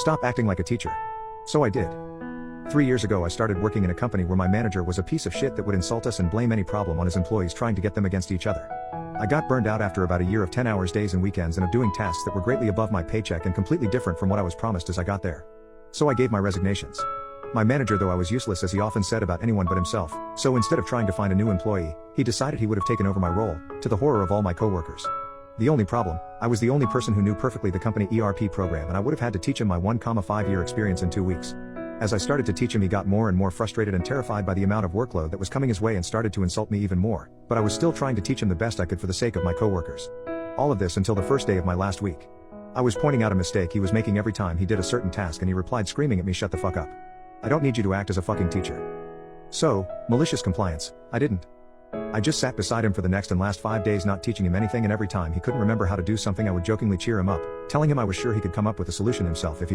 Stop acting like a teacher. So I did. 3 years ago I started working in a company where my manager was a piece of shit that would insult us and blame any problem on his employees, trying to get them against each other. I got burned out after about a year of 10 hours days and weekends and of doing tasks that were greatly above my paycheck and completely different from what I was promised as I got there. So I gave my resignations. My manager, though I was useless as he often said about anyone but himself, so instead of trying to find a new employee, he decided he would have taken over my role, to the horror of all my coworkers. The only problem, I was the only person who knew perfectly the company ERP program, and I would have had to teach him my 1,5 year experience in 2 weeks. As I started to teach him, he got more and more frustrated and terrified by the amount of workload that was coming his way and started to insult me even more, but I was still trying to teach him the best I could for the sake of my coworkers. All of this until the first day of my last week. I was pointing out a mistake he was making every time he did a certain task, and he replied screaming at me, "Shut the fuck up. I don't need you to act as a fucking teacher." So, malicious compliance, I didn't. I just sat beside him for the next and last 5 days, not teaching him anything, and every time he couldn't remember how to do something I would jokingly cheer him up, telling him I was sure he could come up with a solution himself if he